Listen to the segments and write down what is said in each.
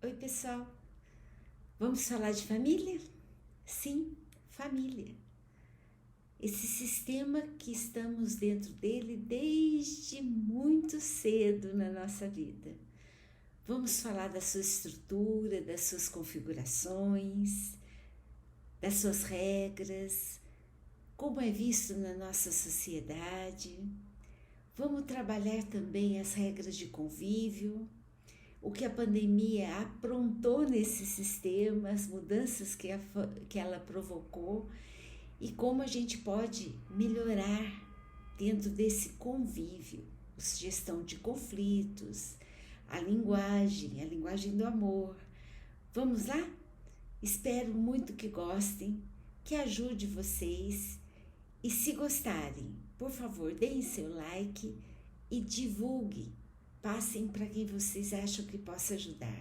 Oi, pessoal. Vamos falar de família? Sim, família. Esse sistema que estamos dentro dele desde muito cedo na nossa vida. Vamos falar da sua estrutura, das suas configurações, das suas regras, como é visto na nossa sociedade. Vamos trabalhar também as regras de convívio, o que a pandemia aprontou nesse sistema, as mudanças que ela provocou e como a gente pode melhorar dentro desse convívio, gestão de conflitos, a linguagem do amor. Vamos lá? Espero muito que gostem, que ajude vocês e se gostarem, por favor, deem seu like e divulguem. Passem para quem vocês acham que possa ajudar.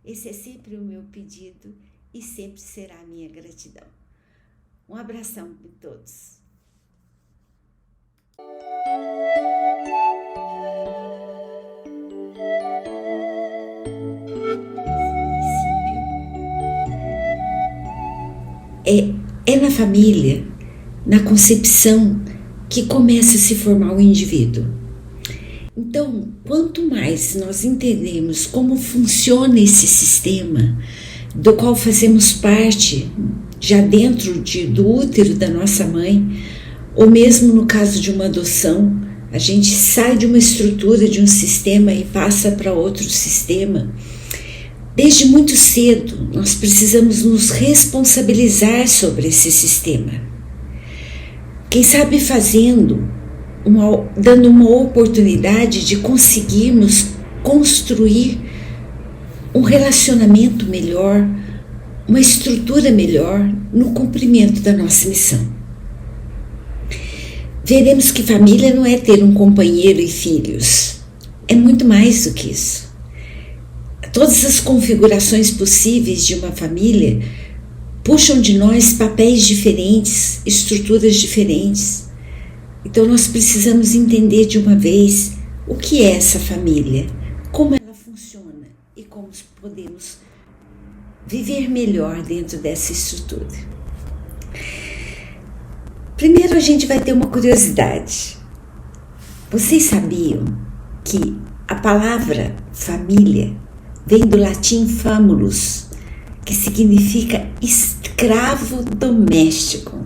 Esse é sempre o meu pedido e sempre será a minha gratidão. Um abração para todos. É na família, na concepção, que começa a se formar o indivíduo. Então, quanto mais nós entendemos como funciona esse sistema, do qual fazemos parte já dentro do útero da nossa mãe, ou mesmo no caso de uma adoção, a gente sai de uma estrutura, de um sistema e passa para outro sistema. Desde muito cedo, nós precisamos nos responsabilizar sobre esse sistema. Quem sabe dando uma oportunidade de conseguirmos construir um relacionamento melhor, uma estrutura melhor no cumprimento da nossa missão. Veremos que família não é ter um companheiro e filhos, é muito mais do que isso. Todas as configurações possíveis de uma família puxam de nós papéis diferentes, estruturas diferentes. Então nós precisamos entender de uma vez o que é essa família, como ela funciona e como podemos viver melhor dentro dessa estrutura. Primeiro a gente vai ter uma curiosidade. Vocês sabiam que a palavra família vem do latim famulus, que significa escravo doméstico.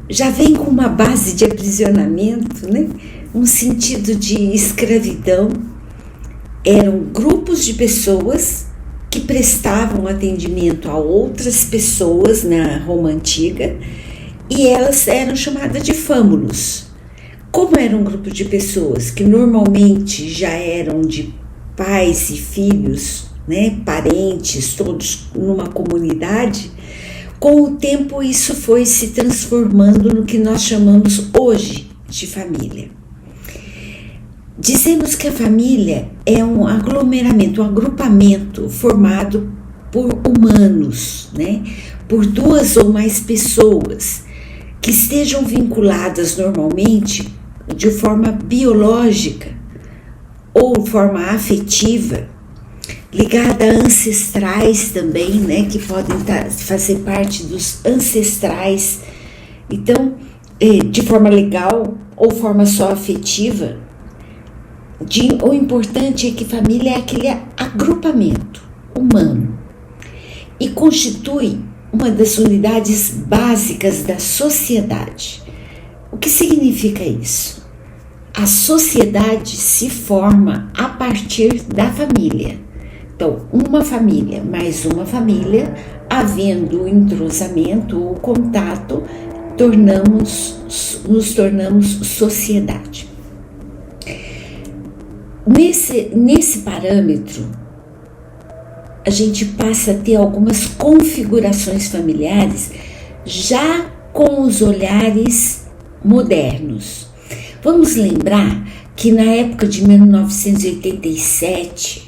Já vem com uma base de aprisionamento, né? Um sentido de escravidão. Eram grupos de pessoas que prestavam atendimento a outras pessoas na Roma Antiga e elas eram chamadas de fâmulos. Como era um grupo de pessoas que normalmente já eram de pais e filhos, né, parentes, todos numa comunidade, com o tempo isso foi se transformando no que nós chamamos hoje de família. Dizemos que a família é um aglomeramento, um agrupamento formado por humanos, né, por duas ou mais pessoas que estejam vinculadas normalmente de forma biológica ou forma afetiva, ligada a ancestrais também, né, que podem fazer parte dos ancestrais. Então, de forma legal ou forma só afetiva, o importante é que família é aquele agrupamento humano e constitui uma das unidades básicas da sociedade. O que significa isso? A sociedade se forma a partir da família. Então, uma família mais uma família, havendo entrosamento ou contato, nos tornamos sociedade. Nesse parâmetro, a gente passa a ter algumas configurações familiares já com os olhares modernos. Vamos lembrar que na época de 1887,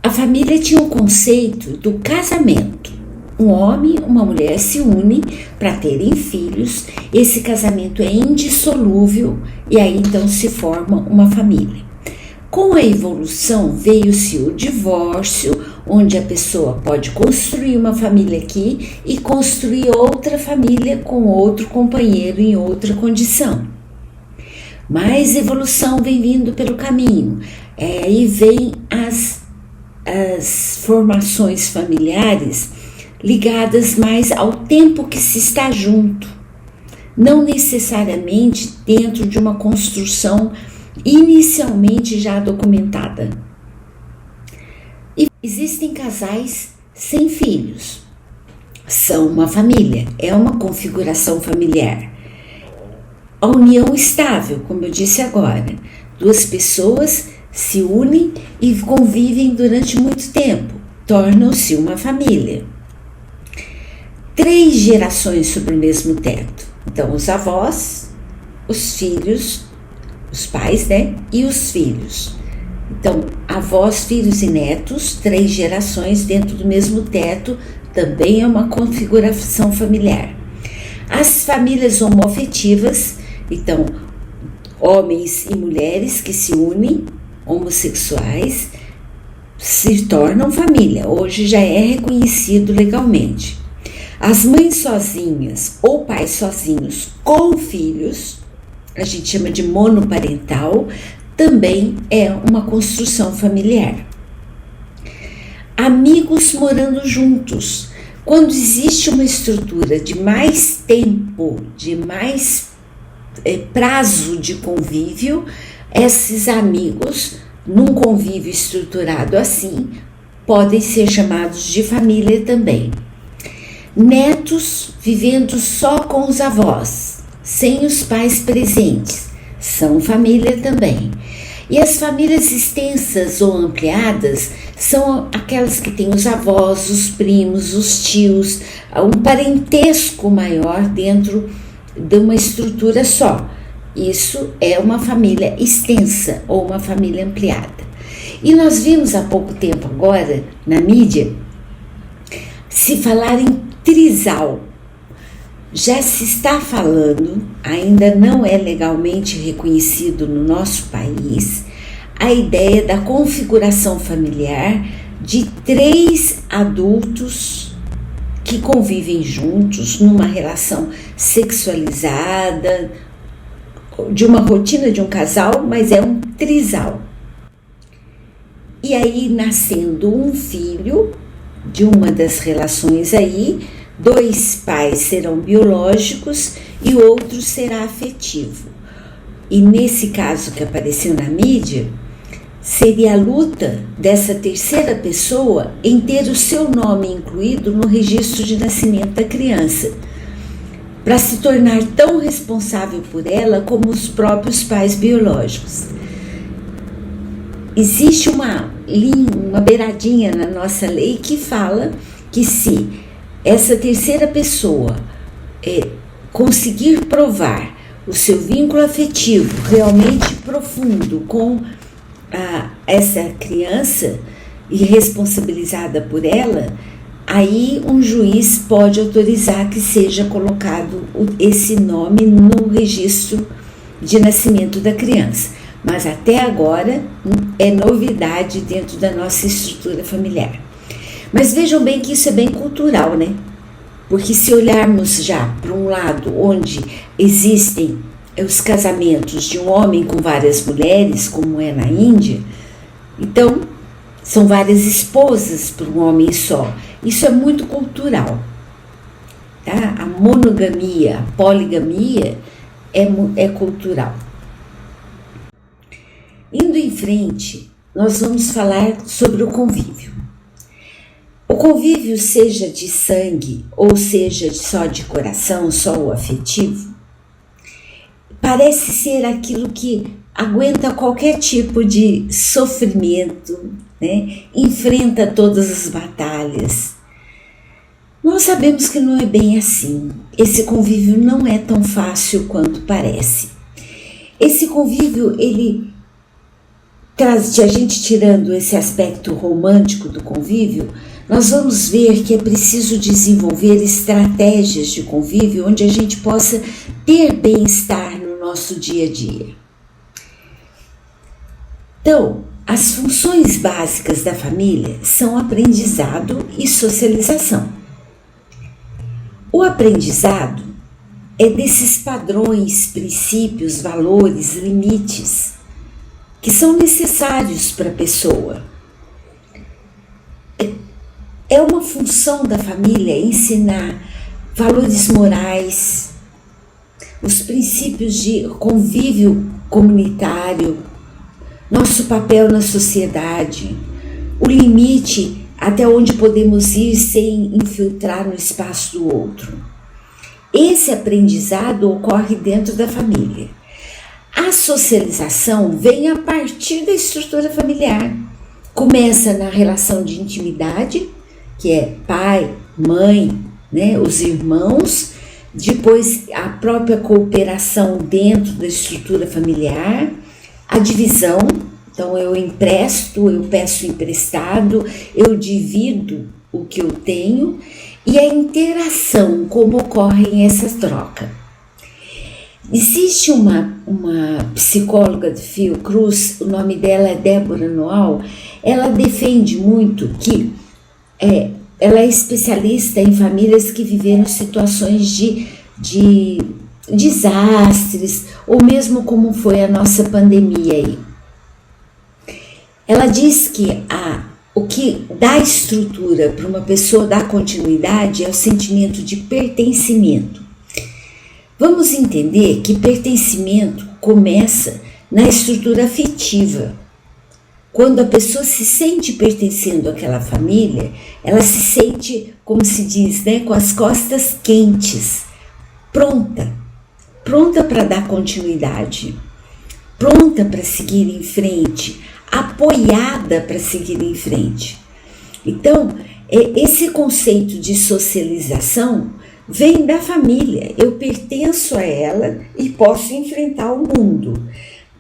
a família tinha o conceito do casamento, um homem e uma mulher se unem para terem filhos, esse casamento é indissolúvel e aí então se forma uma família. Com a evolução veio-se o divórcio, onde a pessoa pode construir uma família aqui e construir outra família com outro companheiro em outra condição. Mais evolução vem vindo pelo caminho, aí vem as formações familiares ligadas mais ao tempo que se está junto, não necessariamente dentro de uma construção inicialmente já documentada. E existem casais sem filhos, são uma família, é uma configuração familiar. A união estável, como eu disse agora, duas pessoas se unem e convivem durante muito tempo, tornam-se uma família. 3 gerações sob o mesmo teto. Então, os avós, os filhos, os pais, né? E os filhos. Então, avós, filhos e netos, 3 gerações dentro do mesmo teto, também é uma configuração familiar. As famílias homoafetivas, então, homens e mulheres que se unem, homossexuais, se tornam família. Hoje já é reconhecido legalmente. As mães sozinhas ou pais sozinhos com filhos, a gente chama de monoparental, também é uma construção familiar. Amigos morando juntos. Quando existe uma estrutura de mais tempo, de mais prazo de convívio, esses amigos, num convívio estruturado assim, podem ser chamados de família também. Netos vivendo só com os avós, sem os pais presentes, são família também. E as famílias extensas ou ampliadas são aquelas que têm os avós, os primos, os tios, um parentesco maior dentro de uma estrutura só. Isso é uma família extensa ou uma família ampliada. E nós vimos há pouco tempo agora, na mídia, se falar em trisal. Já se está falando, ainda não é legalmente reconhecido no nosso país, a ideia da configuração familiar de 3 adultos que convivem juntos numa relação sexualizada, de uma rotina de um casal, mas é um trisal. E aí, nascendo um filho de uma das relações aí, 2 pais serão biológicos e o outro será afetivo. E nesse caso que apareceu na mídia, seria a luta dessa terceira pessoa em ter o seu nome incluído no registro de nascimento da criança, para se tornar tão responsável por ela como os próprios pais biológicos. Existe uma beiradinha na nossa lei que fala que se essa terceira pessoa conseguir provar o seu vínculo afetivo realmente profundo com essa criança e responsabilizada por ela, aí um juiz pode autorizar que seja colocado esse nome no registro de nascimento da criança. Mas até agora é novidade dentro da nossa estrutura familiar. Mas vejam bem que isso é bem cultural, né? Porque se olharmos já para um lado onde existem os casamentos de um homem com várias mulheres, como é na Índia, então são várias esposas para um homem só. Isso é muito cultural, tá? A monogamia, a poligamia é cultural. Indo em frente, nós vamos falar sobre o convívio. O convívio, seja de sangue ou seja só de coração, só o afetivo, parece ser aquilo que aguenta qualquer tipo de sofrimento, né? Enfrenta todas as batalhas. Nós sabemos que não é bem assim. Esse convívio não é tão fácil quanto parece. Esse convívio, ele traz, a gente tirando esse aspecto romântico do convívio, nós vamos ver que é preciso desenvolver estratégias de convívio onde a gente possa ter bem-estar no nosso dia a dia. Então, as funções básicas da família são aprendizado e socialização. O aprendizado é desses padrões, princípios, valores, limites que são necessários para a pessoa. É uma função da família ensinar valores morais, os princípios de convívio comunitário, nosso papel na sociedade, o limite até onde podemos ir sem infiltrar no espaço do outro. Esse aprendizado ocorre dentro da família. A socialização vem a partir da estrutura familiar. Começa na relação de intimidade, que é pai, mãe, né, os irmãos, depois a própria cooperação dentro da estrutura familiar, a divisão, então eu empresto, eu peço emprestado, eu divido o que eu tenho, e a interação, como ocorre essa troca. Existe uma psicóloga de Fiocruz, o nome dela é Débora Noal, ela defende muito que ela é especialista em famílias que viveram situações de desastres, ou mesmo como foi a nossa pandemia aí. Ela diz que o que dá estrutura para uma pessoa dar continuidade é o sentimento de pertencimento. Vamos entender que pertencimento começa na estrutura afetiva. Quando a pessoa se sente pertencendo àquela família, ela se sente, como se diz, né, com as costas quentes, pronta para dar continuidade, pronta para seguir em frente, apoiada para seguir em frente. Então, esse conceito de socialização vem da família. Eu pertenço a ela e posso enfrentar o mundo.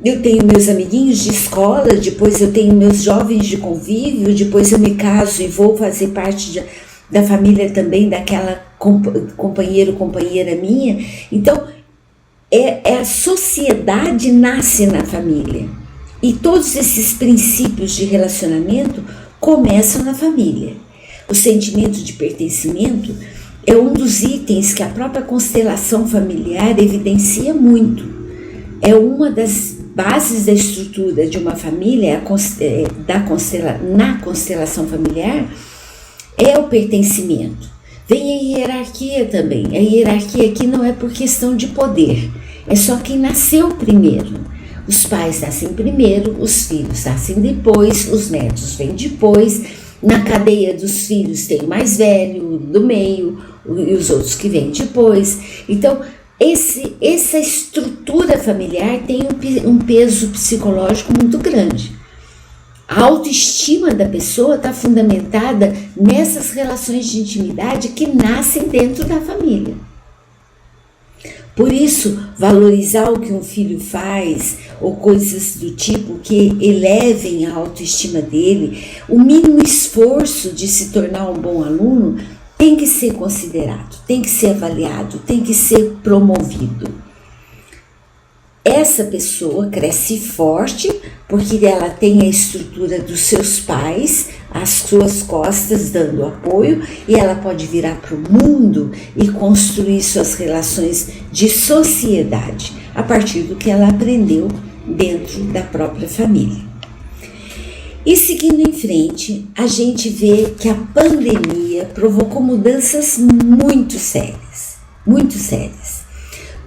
Eu tenho meus amiguinhos de escola, depois eu tenho meus jovens de convívio, depois eu me caso e vou fazer parte da família também daquela companheiro, companheira minha. Então, a sociedade nasce na família. E todos esses princípios de relacionamento começam na família. O sentimento de pertencimento é um dos itens que a própria constelação familiar evidencia muito. É uma das bases da estrutura de uma família, na constelação familiar, é o pertencimento. Vem a hierarquia também. A hierarquia aqui não é por questão de poder, é só quem nasceu primeiro. Os pais nascem primeiro, os filhos nascem depois, os netos vêm depois. Na cadeia dos filhos tem o mais velho, do meio, e os outros que vêm depois. Então, essa estrutura familiar tem um peso psicológico muito grande. A autoestima da pessoa está fundamentada nessas relações de intimidade que nascem dentro da família. Por isso, valorizar o que um filho faz, ou coisas do tipo que elevem a autoestima dele, o mínimo esforço de se tornar um bom aluno tem que ser considerado, tem que ser avaliado, tem que ser promovido. Essa pessoa cresce forte porque ela tem a estrutura dos seus pais, às suas costas dando apoio, e ela pode virar para o mundo e construir suas relações de sociedade a partir do que ela aprendeu dentro da própria família. E seguindo em frente, a gente vê que a pandemia provocou mudanças muito sérias, muito sérias.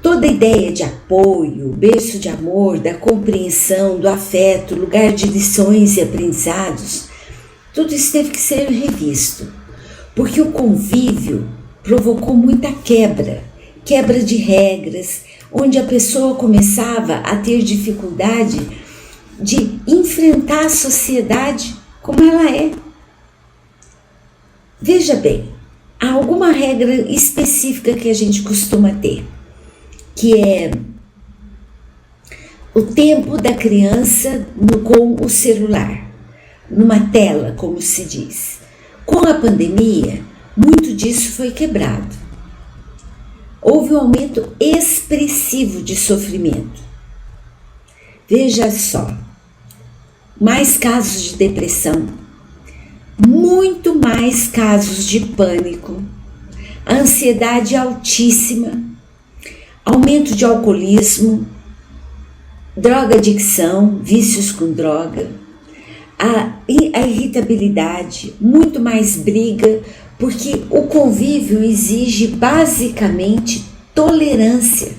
Toda a ideia de apoio, berço de amor, da compreensão, do afeto, lugar de lições e aprendizados, tudo isso teve que ser revisto, porque o convívio provocou muita quebra de regras, onde a pessoa começava a ter dificuldade de enfrentar a sociedade como ela é. Veja bem, há alguma regra específica que a gente costuma ter, que é o tempo da criança com o celular, numa tela, como se diz. Com a pandemia, muito disso foi quebrado. Houve um aumento expressivo de sofrimento. Veja só, mais casos de depressão, muito mais casos de pânico, ansiedade altíssima, aumento de alcoolismo, drogadicção, vícios com droga, a irritabilidade, muito mais briga, porque o convívio exige basicamente tolerância.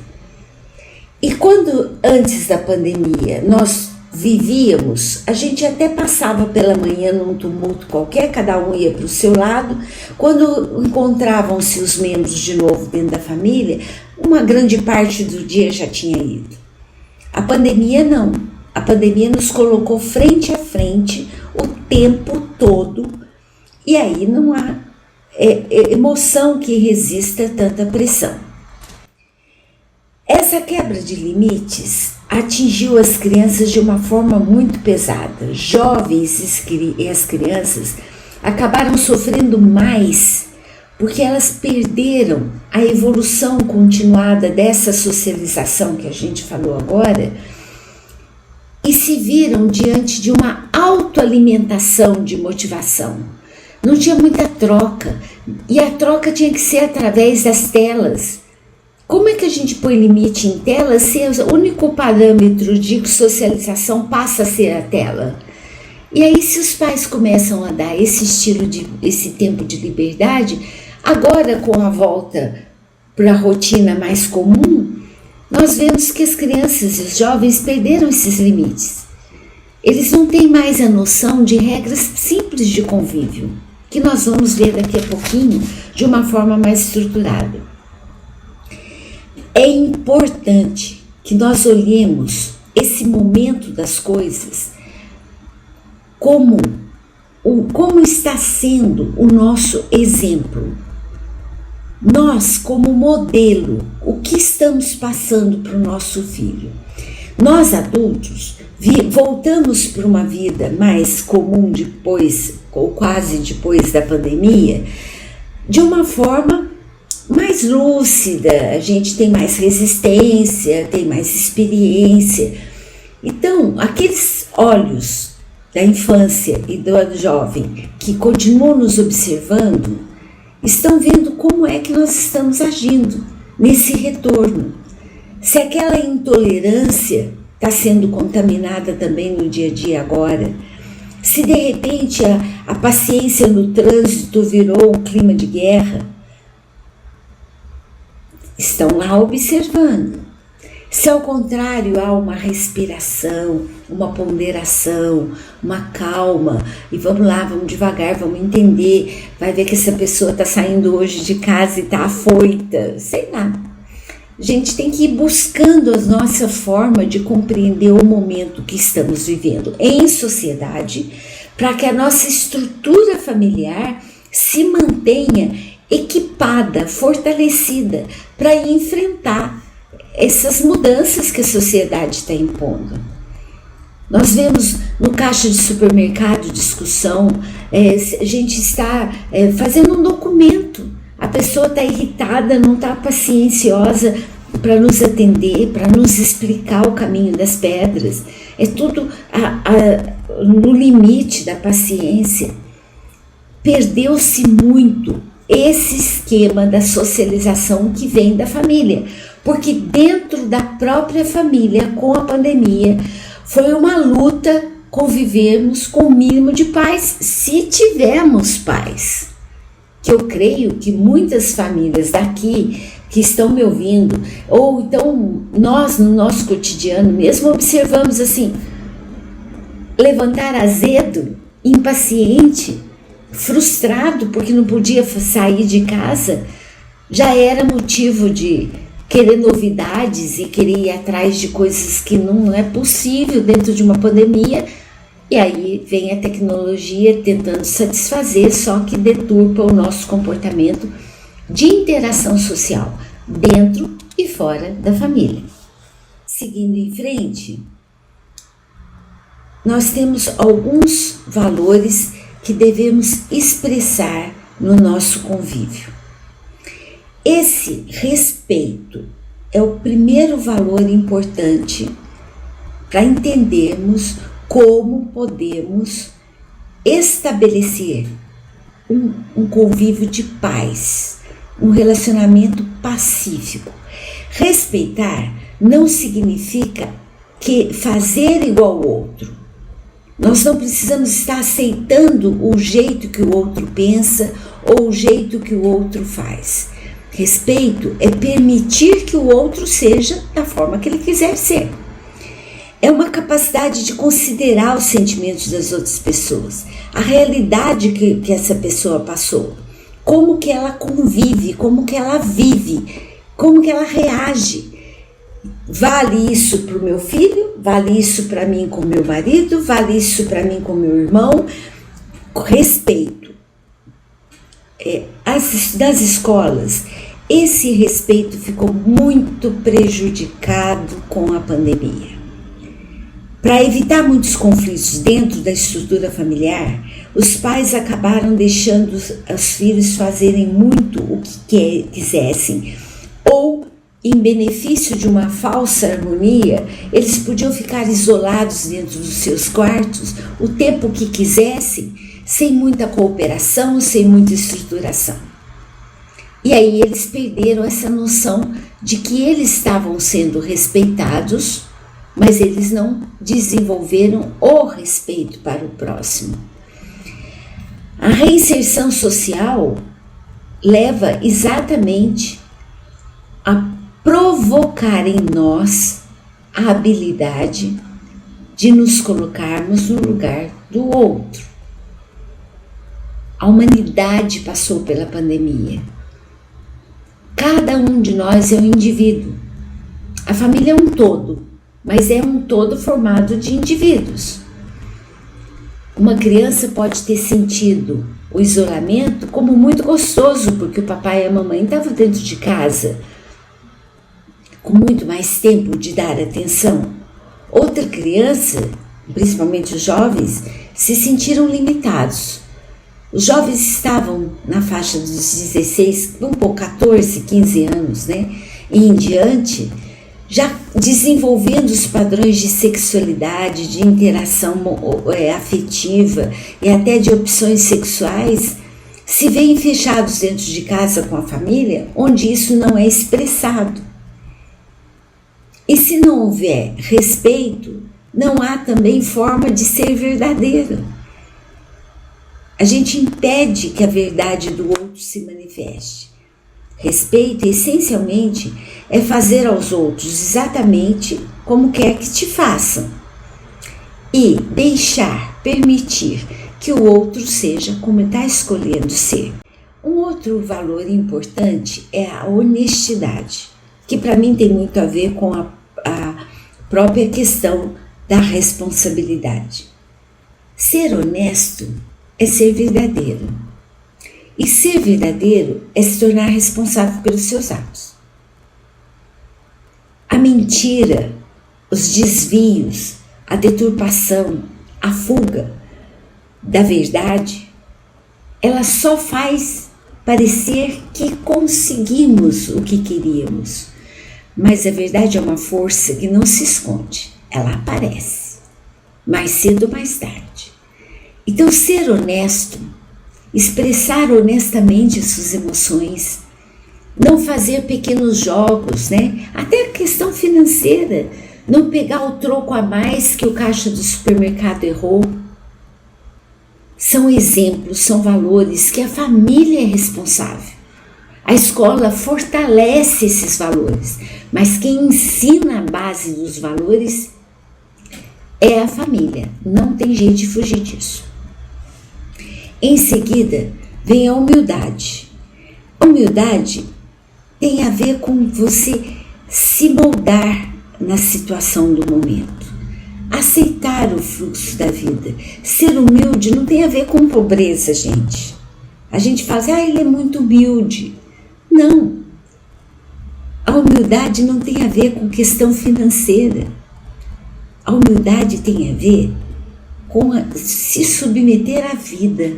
E quando antes da pandemia nós vivíamos, a gente até passava pela manhã num tumulto qualquer, cada um ia para o seu lado. Quando encontravam-se os membros de novo dentro da família, uma grande parte do dia já tinha ido. A pandemia não. A pandemia nos colocou frente a frente o tempo todo, e aí não há emoção que resista a tanta pressão. Essa quebra de limites atingiu as crianças de uma forma muito pesada. Jovens e as crianças acabaram sofrendo mais porque elas perderam a evolução continuada dessa socialização que a gente falou agora e se viram diante de uma autoalimentação de motivação. Não tinha muita troca, e a troca tinha que ser através das telas. Como é que a gente põe limite em tela se o único parâmetro de socialização passa a ser a tela? E aí, se os pais começam a dar esse tempo de liberdade, agora com a volta para a rotina mais comum, nós vemos que as crianças e os jovens perderam esses limites. Eles não têm mais a noção de regras simples de convívio, que nós vamos ver daqui a pouquinho de uma forma mais estruturada. É importante que nós olhemos esse momento das coisas como está sendo o nosso exemplo. Nós, como modelo, o que estamos passando para o nosso filho? Nós, adultos, voltamos para uma vida mais comum depois, ou quase depois da pandemia, de uma forma mais lúcida, a gente tem mais resistência, tem mais experiência. Então, aqueles olhos da infância e do jovem que continuam nos observando, estão vendo como é que nós estamos agindo nesse retorno. Se aquela intolerância está sendo contaminada também no dia a dia agora, se de repente a paciência no trânsito virou um clima de guerra, estão lá observando. Se ao contrário há uma respiração, uma ponderação, uma calma, e vamos lá, vamos devagar, vamos entender, vai ver que essa pessoa está saindo hoje de casa e está afoita, sei lá. A gente tem que ir buscando a nossa forma de compreender o momento que estamos vivendo em sociedade, para que a nossa estrutura familiar se mantenha equipada, fortalecida, para enfrentar essas mudanças que a sociedade está impondo. Nós vemos no caixa de supermercado discussão, a gente está fazendo um documento, a pessoa está irritada, não está pacienciosa para nos atender, para nos explicar o caminho das pedras, é tudo no limite da paciência. Perdeu-se muito esse esquema da socialização que vem da família, porque dentro da própria família, com a pandemia, foi uma luta convivermos com o mínimo de paz, se tivermos paz. Que eu creio que muitas famílias daqui que estão me ouvindo, ou então nós no nosso cotidiano mesmo observamos assim, levantar azedo, impaciente, frustrado porque não podia sair de casa, já era motivo de querer novidades e querer ir atrás de coisas que não é possível dentro de uma pandemia. E aí vem a tecnologia tentando satisfazer, só que deturpa o nosso comportamento de interação social dentro e fora da família. Seguindo em frente, nós temos alguns valores que devemos expressar no nosso convívio. Esse respeito é o primeiro valor importante para entendermos como podemos estabelecer um convívio de paz, um relacionamento pacífico. Respeitar não significa que fazer igual ao outro. Nós não precisamos estar aceitando o jeito que o outro pensa ou o jeito que o outro faz. Respeito é permitir que o outro seja da forma que ele quiser ser. É uma capacidade de considerar os sentimentos das outras pessoas, a realidade que essa pessoa passou, como que ela convive, como que ela vive, como que ela reage. Vale isso para o meu filho, vale isso para mim com meu marido, vale isso para mim com meu irmão. Respeito. Das escolas, esse respeito ficou muito prejudicado com a pandemia. Para evitar muitos conflitos dentro da estrutura familiar, os pais acabaram deixando os filhos fazerem muito o que quisessem, ou, em benefício de uma falsa harmonia, eles podiam ficar isolados dentro dos seus quartos o tempo que quisessem, sem muita cooperação, sem muita estruturação. E aí eles perderam essa noção de que eles estavam sendo respeitados, mas eles não desenvolveram o respeito para o próximo. A reinserção social leva exatamente a provocar em nós a habilidade de nos colocarmos no lugar do outro. A humanidade passou pela pandemia. Cada um de nós é um indivíduo. A família é um todo, mas é um todo formado de indivíduos. Uma criança pode ter sentido o isolamento como muito gostoso, porque o papai e a mamãe estavam dentro de casa, com muito mais tempo de dar atenção. Outra criança, principalmente os jovens, se sentiram limitados. Os jovens estavam na faixa dos 16, 14, 15 anos, né? E em diante, já desenvolvendo os padrões de sexualidade, de interação afetiva e até de opções sexuais, se veem fechados dentro de casa com a família, onde isso não é expressado. E se não houver respeito, não há também forma de ser verdadeiro. A gente impede que a verdade do outro se manifeste. Respeito, essencialmente, é fazer aos outros exatamente como quer que te façam e permitir que o outro seja como está escolhendo ser. Um outro valor importante é a honestidade, que para mim tem muito a ver com a própria questão da responsabilidade. Ser honesto é ser verdadeiro. E ser verdadeiro é se tornar responsável pelos seus atos. A mentira, os desvios, a deturpação, a fuga da verdade, ela só faz parecer que conseguimos o que queríamos. Mas a verdade é uma força que não se esconde, ela aparece, mais cedo ou mais tarde. Então, ser honesto, expressar honestamente as suas emoções, não fazer pequenos jogos, né? Até a questão financeira, não pegar o troco a mais que o caixa do supermercado errou. São exemplos, são valores que a família é responsável. A escola fortalece esses valores, mas quem ensina a base dos valores é a família. Não tem jeito de fugir disso. Em seguida, vem a humildade. A humildade tem a ver com você se moldar na situação do momento. Aceitar o fluxo da vida. Ser humilde não tem a ver com pobreza, gente. A gente fala assim, ele é muito humilde. Não. A humildade não tem a ver com questão financeira. A humildade tem a ver se submeter à vida.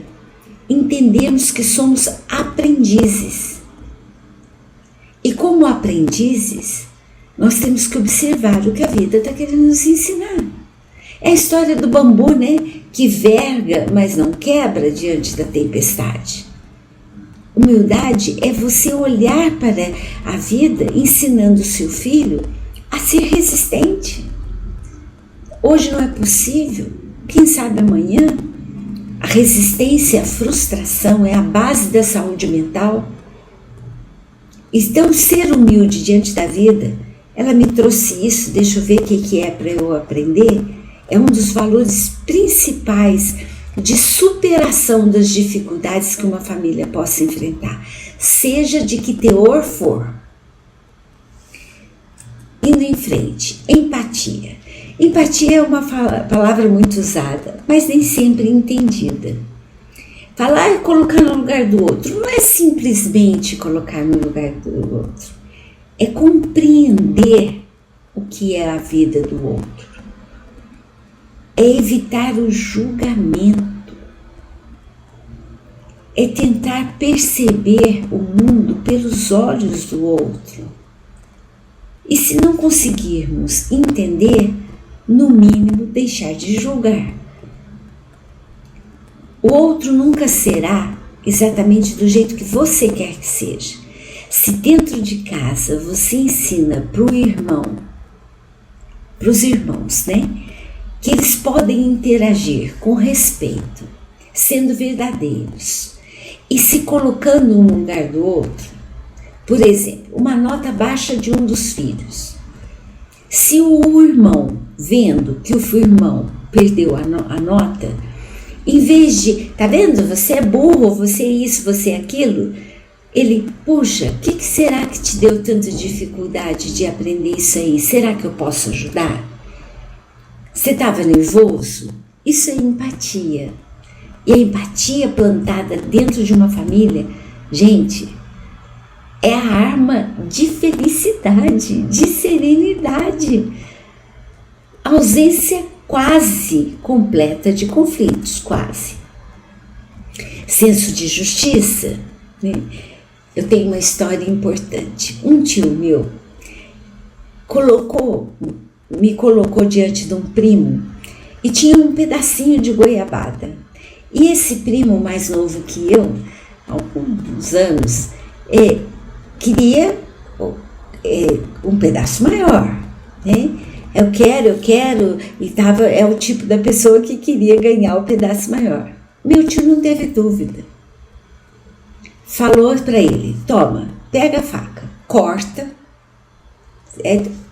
Entendemos que somos aprendizes. E como aprendizes, nós temos que observar o que a vida está querendo nos ensinar. É a história do bambu, né? Que verga, mas não quebra diante da tempestade. Humildade é você olhar para a vida ensinando o seu filho a ser resistente. Hoje não é possível, quem sabe amanhã. A resistência, a frustração é a base da saúde mental. Então, ser humilde diante da vida, ela me trouxe isso, deixa eu ver o que é para eu aprender, é um dos valores principais de superação das dificuldades que uma família possa enfrentar, seja de que teor for. Indo em frente, empatia. Empatia é uma palavra muito usada, mas nem sempre entendida. Falar é colocar no lugar do outro, não é simplesmente colocar no lugar do outro, é compreender o que é a vida do outro, é evitar o julgamento, é tentar perceber o mundo pelos olhos do outro. E se não conseguirmos entender, no mínimo deixar de julgar. O outro nunca será exatamente do jeito que você quer que seja. Se dentro de casa você ensina para os irmãos, né, que eles podem interagir com respeito, sendo verdadeiros e se colocando um no lugar do outro. Por exemplo, uma nota baixa de um dos filhos. Se o irmão, vendo que o irmão perdeu a nota, em vez de, tá vendo, você é burro, você é isso, você é aquilo, ele, puxa, o que será que te deu tanta dificuldade de aprender isso aí? Será que eu posso ajudar? Você estava nervoso? Isso é empatia. E a empatia plantada dentro de uma família, gente, é a arma de felicidade, de serenidade. Ausência quase completa de conflitos, quase. Senso de justiça, né? Eu tenho uma história importante. Um tio meu me colocou diante de um primo e tinha um pedacinho de goiabada. E esse primo mais novo que eu, há alguns anos, queria um pedaço maior, né? Eu quero, e é o tipo da pessoa que queria ganhar o pedaço maior. Meu tio não teve dúvida. Falou para ele, toma, pega a faca, corta,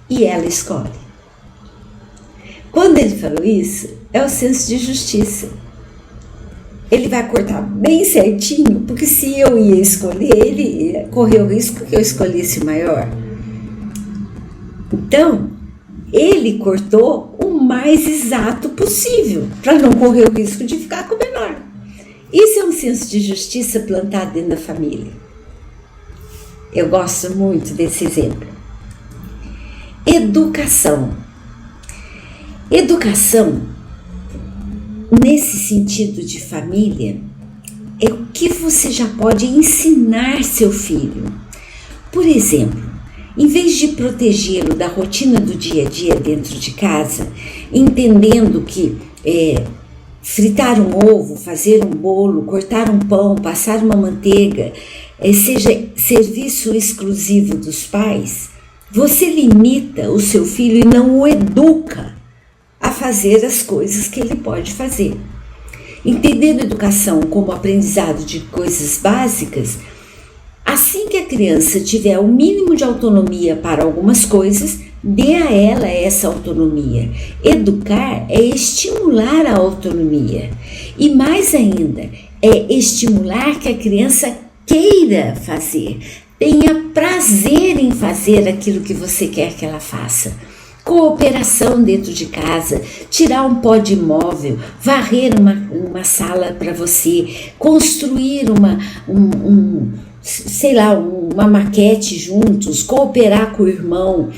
e ela escolhe. Quando ele falou isso, é o senso de justiça. Ele vai cortar bem certinho, porque se eu ia escolher, ele ia correr o risco que eu escolhesse o maior. Então, ele cortou o mais exato possível, para não correr o risco de ficar com o menor. Isso é um senso de justiça plantado dentro da família. Eu gosto muito desse exemplo. Educação. Educação, nesse sentido de família, é o que você já pode ensinar seu filho. Por exemplo, em vez de protegê-lo da rotina do dia a dia dentro de casa, entendendo que fritar um ovo, fazer um bolo, cortar um pão, passar uma manteiga, seja serviço exclusivo dos pais, você limita o seu filho e não o educa a fazer as coisas que ele pode fazer. Entendendo a educação como aprendizado de coisas básicas, assim que a criança tiver o mínimo de autonomia para algumas coisas, dê a ela essa autonomia. Educar é estimular a autonomia. E mais ainda, é estimular que a criança queira fazer, tenha prazer em fazer aquilo que você quer que ela faça. Cooperação dentro de casa, tirar um pó de móvel, varrer uma sala para você, construir uma maquete juntos, cooperar com o irmão,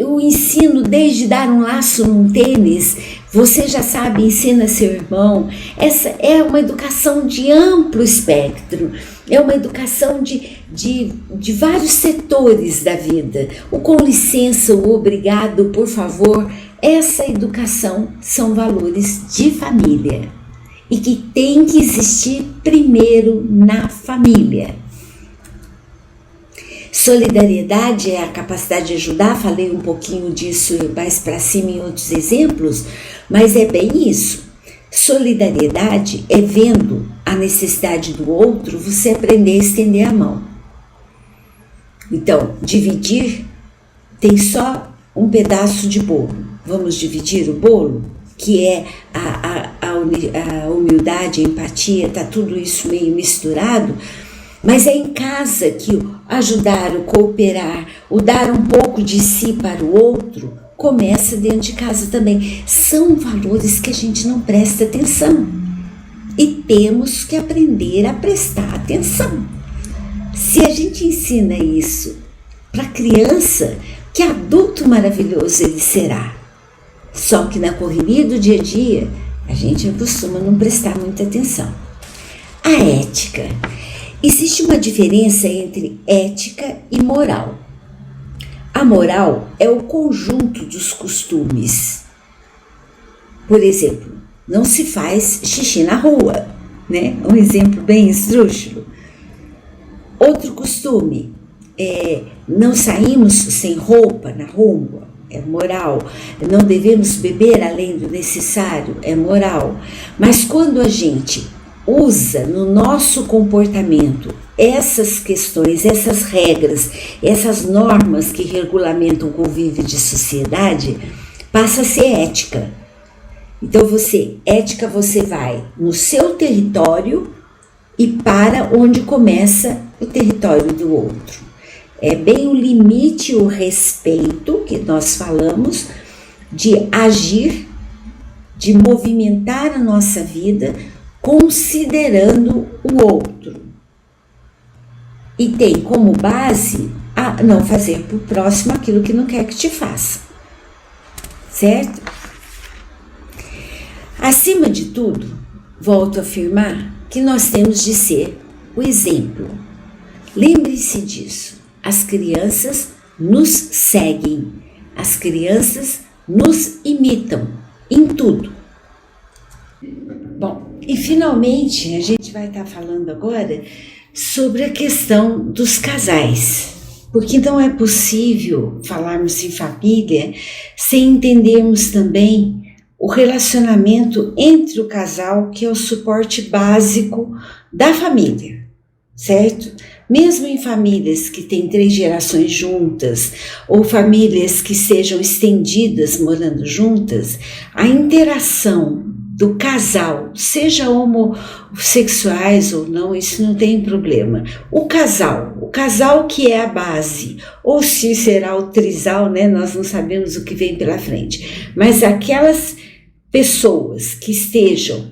o ensino desde dar um laço num tênis, Você já sabe, ensina seu irmão. Essa é uma educação de amplo espectro, é uma educação de vários setores da vida. O com licença, o obrigado, por favor, essa educação são valores de família e que tem que existir primeiro na família. Solidariedade é a capacidade de ajudar, falei um pouquinho disso mais para cima em outros exemplos, mas é bem isso. Solidariedade é vendo a necessidade do outro, você aprender a estender a mão. Então, dividir tem só um pedaço de bolo. Vamos dividir o bolo, que é a humildade, a empatia, tá tudo isso meio misturado. Mas é em casa que o ajudar, o cooperar, o dar um pouco de si para o outro, começa dentro de casa também. São valores que a gente não presta atenção. E temos que aprender a prestar atenção. Se a gente ensina isso para a criança, que adulto maravilhoso ele será. Só que na correria do dia a dia, a gente costuma não prestar muita atenção. A ética. Existe uma diferença entre ética e moral. A moral é o conjunto dos costumes. Por exemplo, não se faz xixi na rua, né? Um exemplo bem esdrúxulo. Outro costume é não saímos sem roupa na rua, é moral. Não devemos beber além do necessário, é moral. Mas quando a gente usa no nosso comportamento essas questões, essas regras, essas normas que regulamentam o convívio de sociedade, passa a ser ética. Então ética você vai no seu território e para onde começa o território do outro. É bem o limite, o respeito que nós falamos de agir, de movimentar a nossa vida considerando o outro. E tem como base a não fazer para o próximo aquilo que não quer que te faça. Certo? Acima de tudo, volto a afirmar que nós temos de ser o exemplo. Lembre-se disso. As crianças nos seguem. As crianças nos imitam em tudo. Bom, e finalmente a gente vai estar falando agora sobre a questão dos casais, porque não é possível falarmos em família sem entendermos também o relacionamento entre o casal, que é o suporte básico da família, certo? Mesmo em famílias que têm 3 gerações juntas, ou famílias que sejam estendidas morando juntas, a interação do casal, seja homossexuais ou não, isso não tem problema. O casal que é a base, ou se será o trisal, né? Nós não sabemos o que vem pela frente. Mas aquelas pessoas que estejam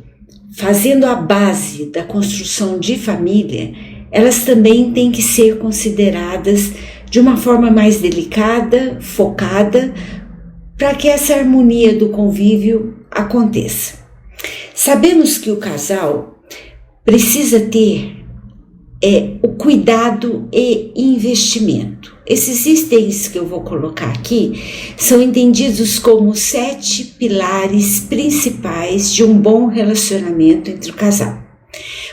fazendo a base da construção de família, elas também têm que ser consideradas de uma forma mais delicada, focada, para que essa harmonia do convívio aconteça. Sabemos que o casal precisa ter o cuidado e investimento. Esses itens que eu vou colocar aqui são entendidos como 7 pilares principais de um bom relacionamento entre o casal.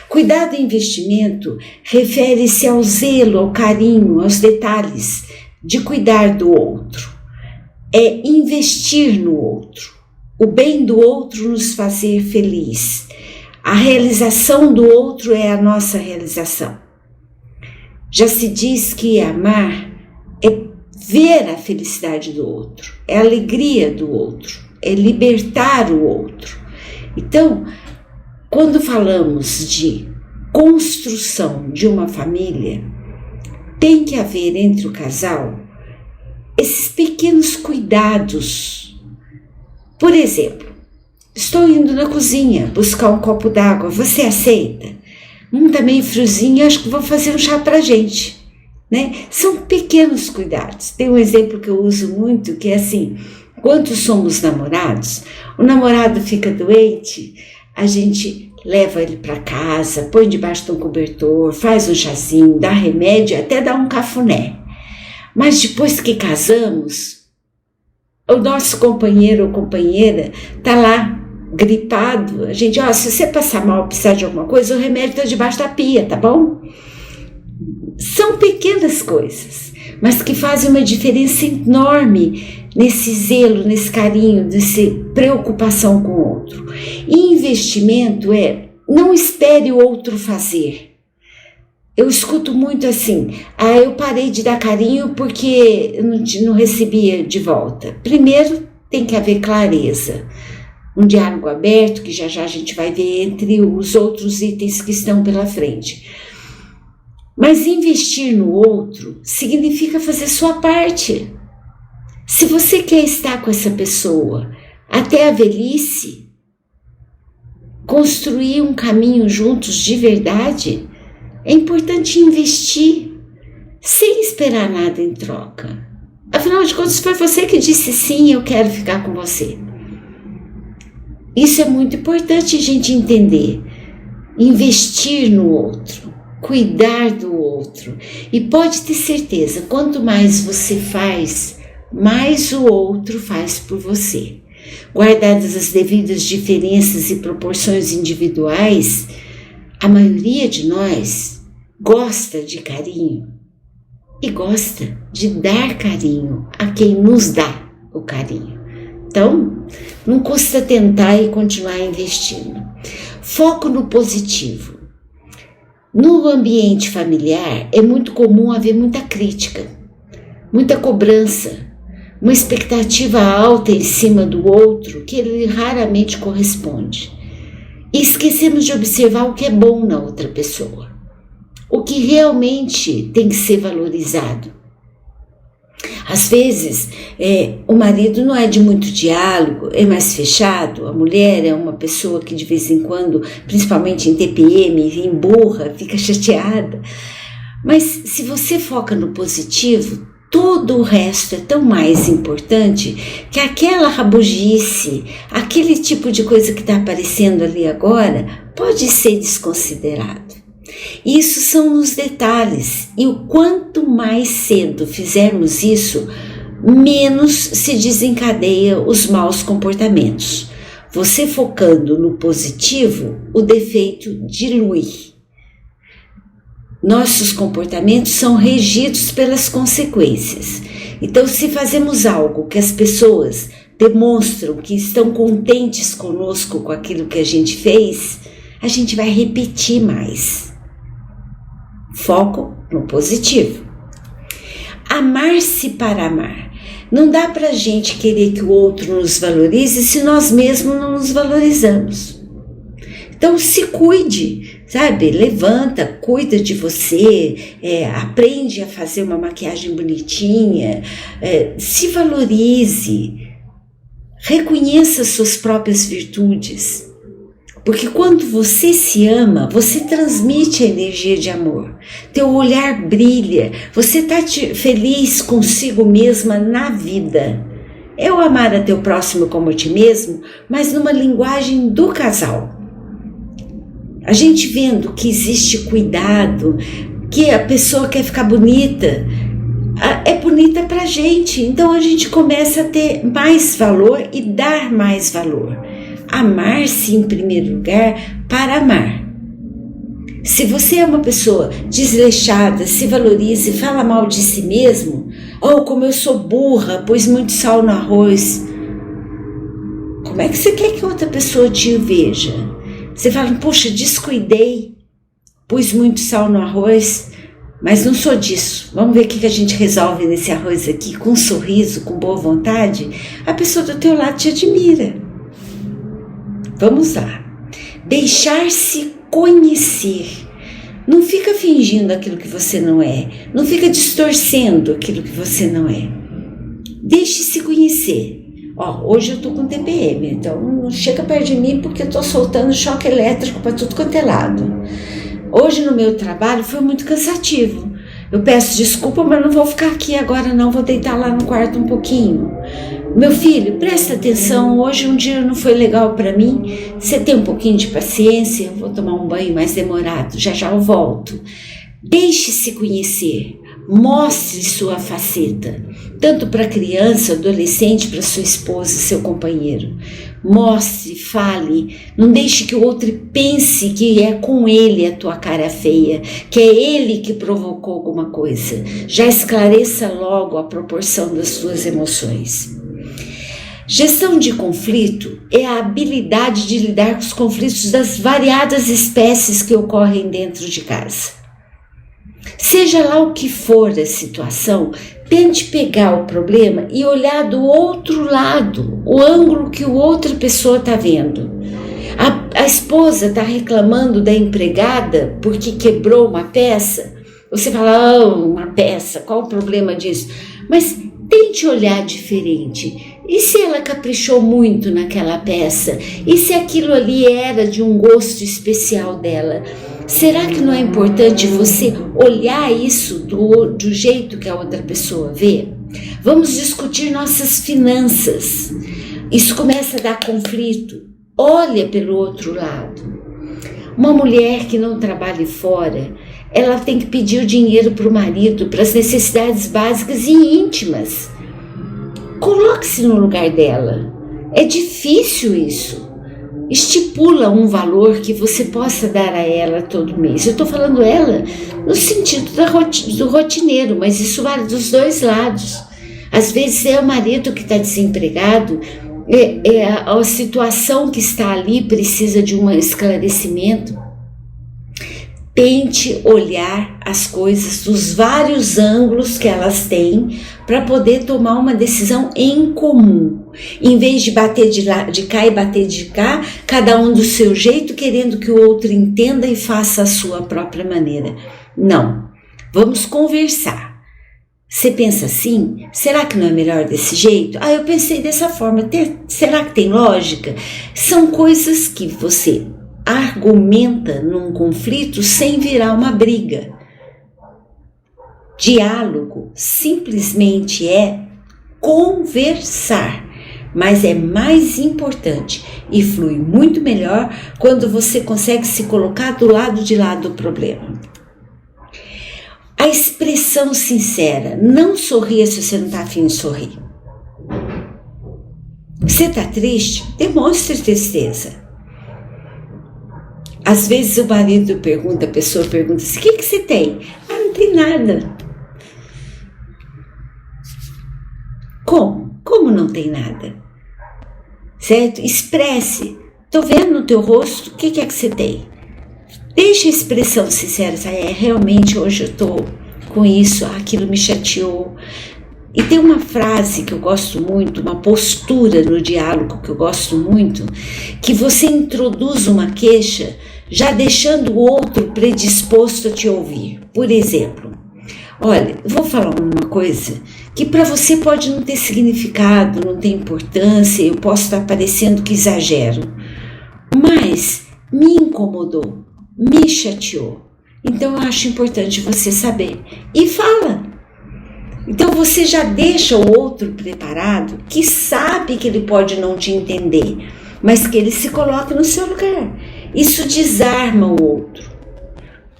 Cuidado e investimento refere-se ao zelo, ao carinho, aos detalhes de cuidar do outro. É investir no outro. O bem do outro nos fazer feliz. A realização do outro é a nossa realização. Já se diz que amar é ver a felicidade do outro, é a alegria do outro, é libertar o outro. Então, quando falamos de construção de uma família, tem que haver entre o casal esses pequenos cuidados. Por exemplo, estou indo na cozinha buscar um copo d'água, você aceita? Tá meio friozinho, acho que vou fazer um chá pra gente, né? São pequenos cuidados. Tem um exemplo que eu uso muito, que é assim, Quando somos namorados, o namorado fica doente, a gente leva ele para casa, põe debaixo de um cobertor, faz um chazinho, dá remédio, até dá um cafuné. Mas depois que casamos, o nosso companheiro ou companheira está lá gripado. A gente, se você passar mal, precisar de alguma coisa, o remédio está debaixo da pia, tá bom? São pequenas coisas, mas que fazem uma diferença enorme nesse zelo, nesse carinho, nessa preocupação com o outro. E investimento não espere o outro fazer. Eu escuto muito assim, eu parei de dar carinho porque eu não recebia de volta. Primeiro tem que haver clareza, um diálogo aberto, que já já a gente vai ver entre os outros itens que estão pela frente. Mas investir no outro significa fazer sua parte. Se você quer estar com essa pessoa até a velhice, construir um caminho juntos de verdade, é importante investir sem esperar nada em troca. Afinal de contas, foi você que disse sim, eu quero ficar com você. Isso é muito importante a gente entender. Investir no outro, cuidar do outro. E pode ter certeza, quanto mais você faz, mais o outro faz por você. Guardadas as devidas diferenças e proporções individuais, a maioria de nós gosta de carinho e gosta de dar carinho a quem nos dá o carinho. Então, não custa tentar e continuar investindo. Foco no positivo. No ambiente familiar é muito comum haver muita crítica, muita cobrança, uma expectativa alta em cima do outro que ele raramente corresponde. E esquecemos de observar o que é bom na outra pessoa, o que realmente tem que ser valorizado. Às vezes, o marido não é de muito diálogo, é mais fechado, a mulher é uma pessoa que de vez em quando, principalmente em TPM, emburra, fica chateada. Mas se você foca no positivo, todo o resto é tão mais importante que aquela rabugice, aquele tipo de coisa que está aparecendo ali agora, pode ser desconsiderado. Isso são os detalhes, e o quanto mais cedo fizermos isso, menos se desencadeia os maus comportamentos. Você focando no positivo, o defeito dilui. Nossos comportamentos são regidos pelas consequências. Então, se fazemos algo que as pessoas demonstram que estão contentes conosco com aquilo que a gente fez, a gente vai repetir mais. Foco no positivo. Amar-se para amar. Não dá pra gente querer que o outro nos valorize se nós mesmos não nos valorizamos. Então se cuide, sabe? Levanta, cuida de você, aprende a fazer uma maquiagem bonitinha, se valorize, reconheça suas próprias virtudes. Porque quando você se ama, você transmite a energia de amor. Teu olhar brilha, você está feliz consigo mesma na vida. É o amar a teu próximo como a ti mesmo, mas numa linguagem do casal. A gente vendo que existe cuidado, que a pessoa quer ficar bonita, é bonita pra gente. Então a gente começa a ter mais valor e dar mais valor. Amar-se em primeiro lugar para amar. Se você é uma pessoa desleixada, se valoriza e fala mal de si mesmo, como eu sou burra, pus muito sal no arroz. Como é que você quer que outra pessoa te veja? Você fala, poxa, descuidei, pus muito sal no arroz, mas não sou disso. Vamos ver o que a gente resolve nesse arroz aqui, com um sorriso, com boa vontade. A pessoa do teu lado te admira. Vamos lá. Deixar-se conhecer. Não fica fingindo aquilo que você não é. Não fica distorcendo aquilo que você não é. Deixe-se conhecer. Hoje eu tô com TPM, então não chega perto de mim porque eu tô soltando choque elétrico para tudo quanto é lado. Hoje no meu trabalho foi muito cansativo. Eu peço desculpa, mas não vou ficar aqui agora não, vou deitar lá no quarto um pouquinho. Meu filho, presta atenção, hoje um dia não foi legal para mim, você tem um pouquinho de paciência, eu vou tomar um banho mais demorado, já já eu volto. Deixe-se conhecer, mostre sua faceta, tanto para criança, adolescente, para sua esposa, seu companheiro. Mostre, fale, não deixe que o outro pense que é com ele a tua cara feia, que é ele que provocou alguma coisa. Já esclareça logo a proporção das suas emoções. Gestão de conflito é a habilidade de lidar com os conflitos das variadas espécies que ocorrem dentro de casa. Seja lá o que for a situação, tente pegar o problema e olhar do outro lado, o ângulo que a outra pessoa está vendo. A esposa está reclamando da empregada porque quebrou uma peça. Você fala, uma peça, qual o problema disso? Mas tente olhar diferente. E se ela caprichou muito naquela peça? E se aquilo ali era de um gosto especial dela? Será que não é importante você olhar isso do jeito que a outra pessoa vê? Vamos discutir nossas finanças. Isso começa a dar conflito. Olha pelo outro lado. Uma mulher que não trabalhe fora, ela tem que pedir o dinheiro para o marido, para as necessidades básicas e íntimas. Coloque-se no lugar dela. É difícil isso. Estipula um valor que você possa dar a ela todo mês. Eu estou falando ela no sentido do rotineiro, mas isso vale dos dois lados. Às vezes é o marido que está desempregado, a situação que está ali precisa de um esclarecimento. Tente olhar as coisas dos vários ângulos que elas têm para poder tomar uma decisão em comum. Em vez de bater de cá e bater de cá, cada um do seu jeito, querendo que o outro entenda e faça a sua própria maneira. Não. Vamos conversar. Você pensa assim? Será que não é melhor desse jeito? Eu pensei dessa forma. Será que tem lógica? São coisas que você argumenta num conflito sem virar uma briga. Diálogo simplesmente é conversar, mas é mais importante e flui muito melhor quando você consegue se colocar do lado de lá do problema. A expressão sincera, não sorria se você não está afim de sorrir. Você está triste? Demonstre tristeza. Às vezes o marido pergunta, a pessoa pergunta assim, o que você tem? Não tem nada. Como? Como não tem nada? Certo? Expresse. Estou vendo no teu rosto, o que é que você tem? Deixa a expressão sincera, realmente hoje eu estou com isso, aquilo me chateou. E tem uma frase que eu gosto muito, uma postura no diálogo que eu gosto muito, que você introduz uma queixa já deixando o outro predisposto a te ouvir. Por exemplo, olha, eu vou falar uma coisa que para você pode não ter significado, não ter importância, eu posso estar parecendo que exagero, mas me incomodou, me chateou. Então eu acho importante você saber. E fala. Então você já deixa o outro preparado, que sabe que ele pode não te entender, mas que ele se coloque no seu lugar. Isso desarma o outro.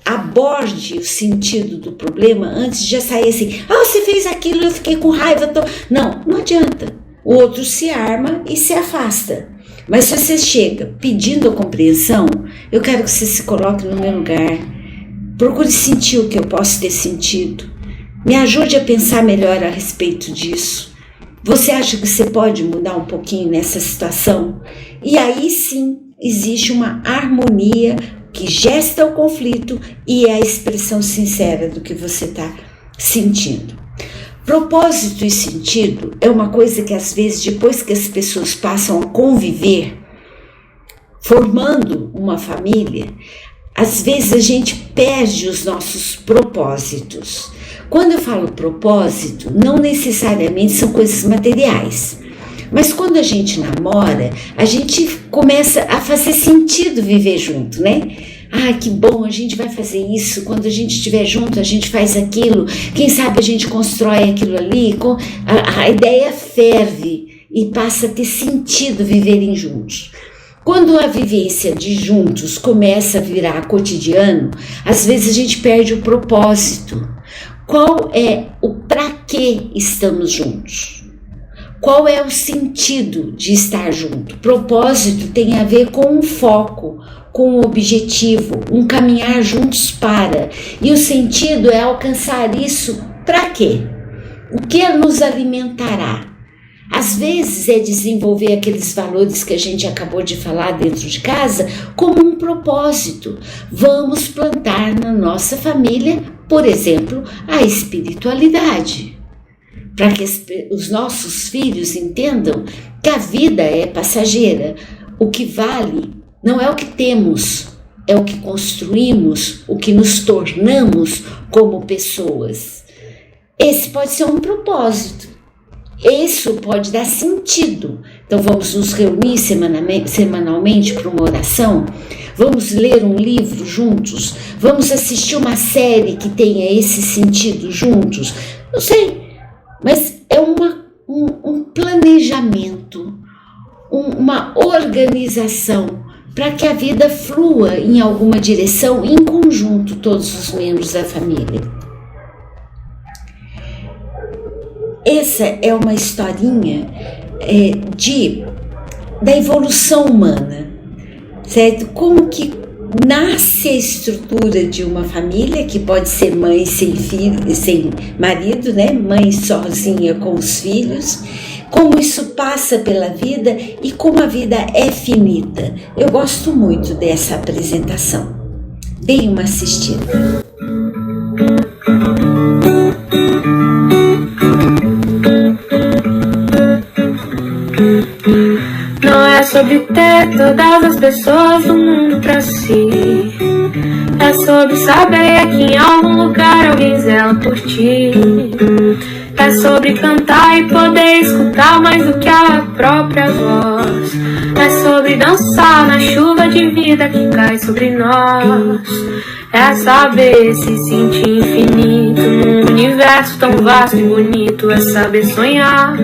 Aborde o sentido do problema antes de já sair assim, você fez aquilo, eu fiquei com raiva. Não adianta. O outro se arma e se afasta. Mas se você chega pedindo a compreensão, eu quero que você se coloque no meu lugar. Procure sentir o que eu posso ter sentido. Me ajude a pensar melhor a respeito disso. Você acha que você pode mudar um pouquinho nessa situação? E aí sim existe uma harmonia que gesta o conflito e é a expressão sincera do que você está sentindo. Propósito e sentido é uma coisa que às vezes depois que as pessoas passam a conviver, formando uma família, às vezes a gente perde os nossos propósitos. Quando eu falo propósito, não necessariamente são coisas materiais. Mas quando a gente namora, a gente começa a fazer sentido viver junto, né? Que bom, a gente vai fazer isso. Quando a gente estiver junto, a gente faz aquilo. Quem sabe a gente constrói aquilo ali. A ideia ferve e passa a ter sentido viverem juntos. Quando a vivência de juntos começa a virar cotidiano, às vezes a gente perde o propósito. Qual é o para que estamos juntos? Qual é o sentido de estar junto? Propósito tem a ver com um foco, com um objetivo, um caminhar juntos para. E o sentido é alcançar isso para quê? O que nos alimentará? Às vezes é desenvolver aqueles valores que a gente acabou de falar dentro de casa como um propósito. Vamos plantar na nossa família, por exemplo, a espiritualidade. Para que os nossos filhos entendam que a vida é passageira. O que vale não é o que temos, é o que construímos, o que nos tornamos como pessoas. Esse pode ser um propósito. Isso pode dar sentido. Então vamos nos reunir semanalmente para uma oração, vamos ler um livro juntos, vamos assistir uma série que tenha esse sentido juntos. Não sei, mas é um planejamento, uma organização para que a vida flua em alguma direção em conjunto, todos os membros da família. Essa é uma historinha da evolução humana, certo? Como que nasce a estrutura de uma família, que pode ser mãe sem filho, sem marido, né? Mãe sozinha com os filhos, como isso passa pela vida e como a vida é finita. Eu gosto muito dessa apresentação. Deem uma assistida. Não é sobre ter todas as pessoas do mundo pra si. É sobre saber que em algum lugar alguém zela por ti. É sobre cantar e poder escutar mais do que a própria voz. É sobre dançar na chuva de vida que cai sobre nós. É saber se sentir infinito num universo tão vasto e bonito. É saber sonhar.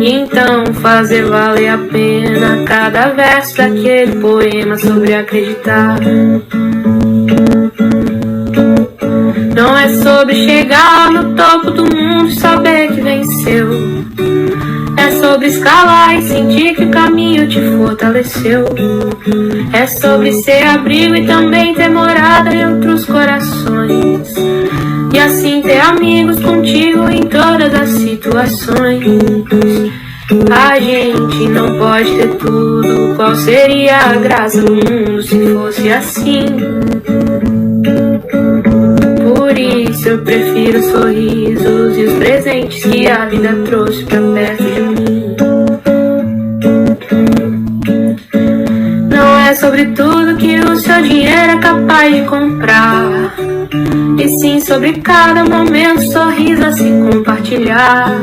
Então fazer valer a pena cada verso daquele poema sobre acreditar. Não é sobre chegar no topo do mundo e saber que venceu. É sobre escalar e sentir que o caminho te fortaleceu. É sobre ser abrigo e também ter morada entre os corações. E assim ter amigos contigo em todas as situações. A gente não pode ter tudo. Qual seria a graça do mundo se fosse assim? Por isso eu prefiro os sorrisos e os presentes que a vida trouxe pra perto de mim. Não é sobre tudo que o seu dinheiro é capaz de comprar, e sim sobre cada momento, sorriso a se compartilhar.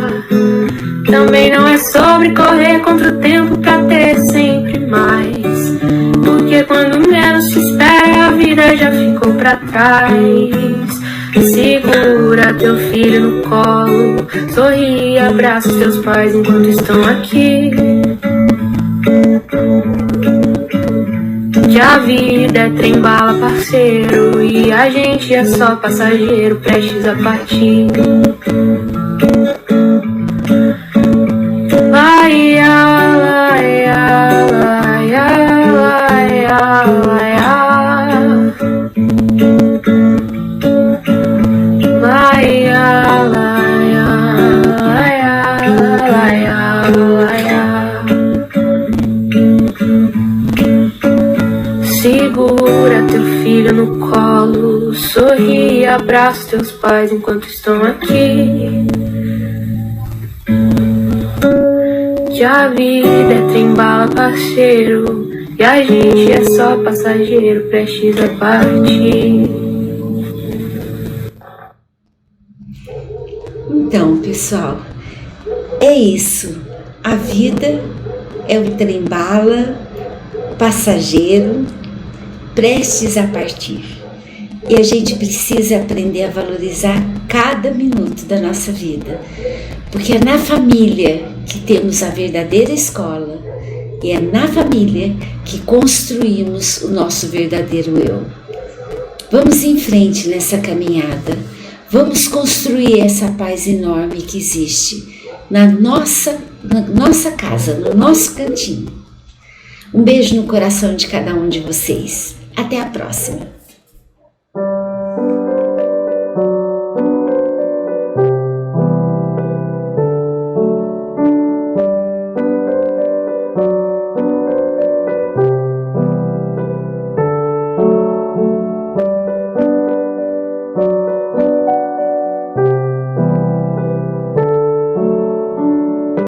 Também não é sobre correr contra o tempo pra ter sempre mais, porque quando menos se espera a vida já ficou pra trás. Segura teu filho no colo, sorri e abraça teus pais enquanto estão aqui. Que a vida é trem-bala, parceiro, e a gente é só passageiro prestes a partir. Segura teu filho no colo, sorri e abraça teus pais enquanto estão aqui. Que a vida é trem-bala, parceiro, e a gente é só passageiro prestes a partir. Então, pessoal, é isso. A vida é o trem-bala, passageiro, prestes a partir. E a gente precisa aprender a valorizar cada minuto da nossa vida, porque é na família que temos a verdadeira escola e é na família que construímos o nosso verdadeiro eu. Vamos em frente nessa caminhada, vamos construir essa paz enorme que existe na nossa casa, no nosso cantinho. Um beijo no coração de cada um de vocês. Até a próxima!